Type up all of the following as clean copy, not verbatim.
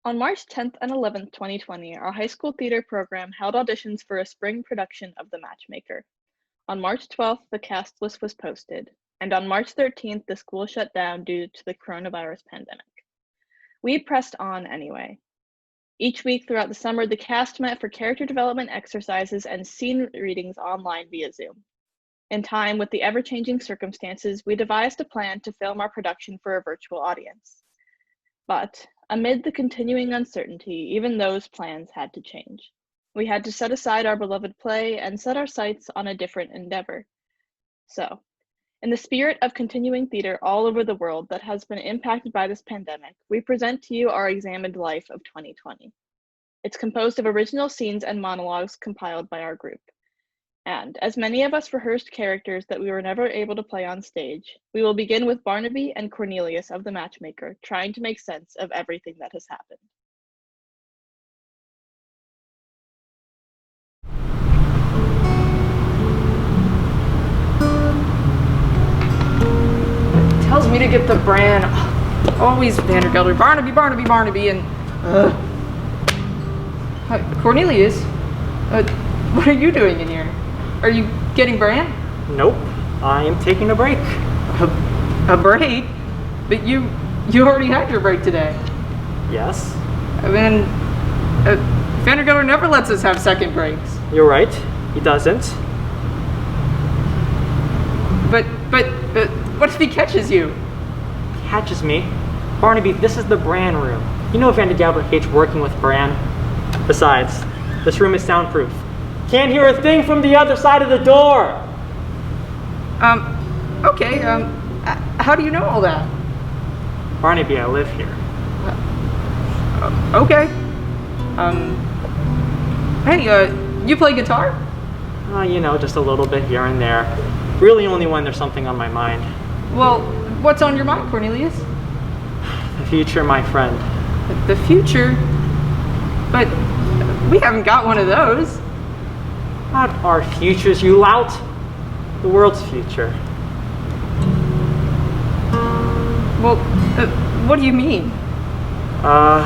On March 10th and 11th, 2020, our high school theater program held auditions for a spring production of The Matchmaker. On March 12th, the cast list was posted, and on March 13th, the school shut down due to the coronavirus pandemic. We pressed on anyway. Each week throughout the summer, the cast met for character development exercises and scene readings online via Zoom. In time, with the ever-changing circumstances, we devised a plan to film our production for a virtual audience. But amid the continuing uncertainty, even those plans had to change. We had to set aside our beloved play and set our sights on a different endeavor. So, in the spirit of continuing theater all over the world that has been impacted by this pandemic, we present to you our examined life of 2020. It's composed of original scenes and monologues compiled by our group. And as many of us rehearsed characters that we were never able to play on stage, we will begin with Barnaby and Cornelius of The Matchmaker, trying to make sense of everything that has happened. Tells me to get the brand. Always Vandergelder, Barnaby, and Cornelius, what are you doing in here? Are you getting Bran? Nope, I am taking a break. A break? But you already had your break today. Yes? I mean, Vandergelder never lets us have second breaks. You're right, he doesn't. But what if he catches you? Catches me? Barnaby, this is the Bran room. You know Vandergelder hates working with Bran. Besides, this room is soundproof. Can't hear a thing from the other side of the door! Okay, how do you know all that? Barnaby, I live here. Okay. Hey, you play guitar? You know, just a little bit here and there. Really only when there's something on my mind. Well, what's on your mind, Cornelius? The future, my friend. The future? But we haven't got one of those. Not our futures, you lout. The world's future. Well, what do you mean? How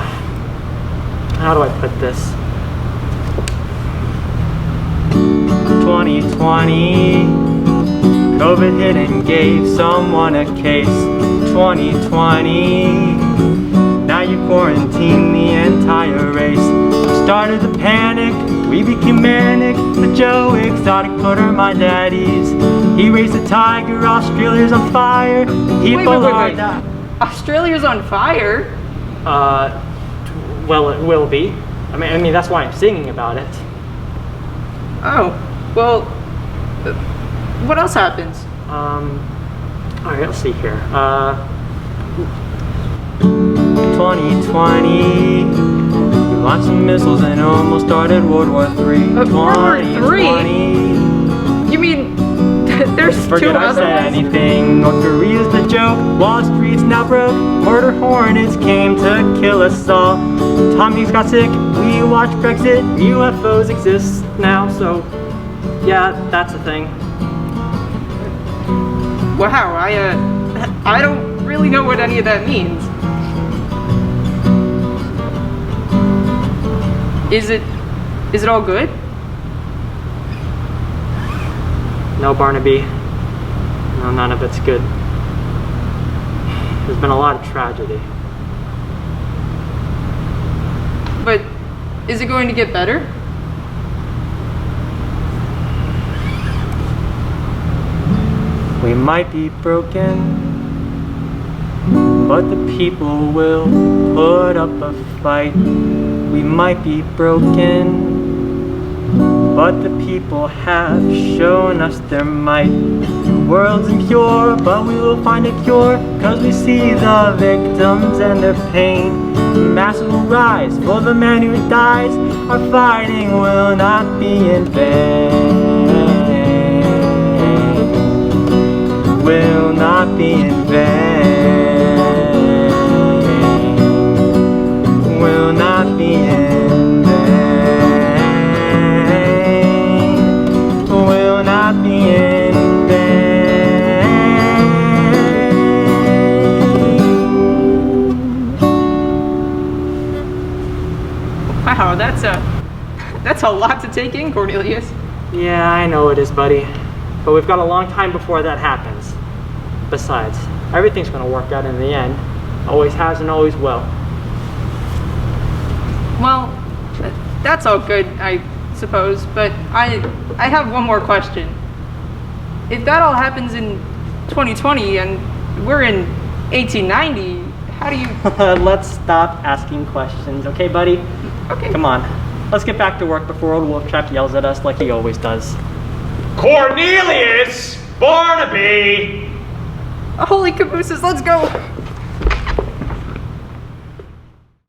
do I put this? 2020, COVID hit and gave someone a case. 2020, now you quarantine the entire race. Started the panic, we became manic. The Joe Exotic put her my daddies. He raised a tiger, Australia's on fire. People wait. Australia's on fire? Well, it will be. I mean, that's why I'm singing about it. Oh, well, what else happens? Alright, let's see here. 2020, we launched some missiles and almost started World War III. World War III? You mean there's two Forget I other said ones? anything. North Korea's the joke. Wall Street's now broke. Murder hornets came to kill us all. Tom Hanks got sick. We watched Brexit. UFOs exist now, so yeah, that's a thing. Wow, I don't really know what any of that means. Is it all good? No, Barnaby. No, none of it's good. There's been a lot of tragedy. But is it going to get better? We might be broken, but the people will put up a fight. We might be broken, but the people have shown us their might. The world's impure, but we will find a cure, 'cause we see the victims and their pain. Masses will rise for the man who dies. Our fighting will not be in vain. Will not be in vain. Will not be in vain. Will not be in vain. That's a lot to take in, Cornelius. Yeah, I know it is, buddy. But we've got a long time before that happens. Besides, everything's gonna work out in the end. Always has and always will. Well, that's all good, I suppose, but I have one more question. If that all happens in 2020 and we're in 1890, how do you... Let's stop asking questions, okay, buddy? Okay. Come on. Let's get back to work before old Wolftrap yells at us like he always does. Cornelius! Barnaby! Holy cabooses, let's go!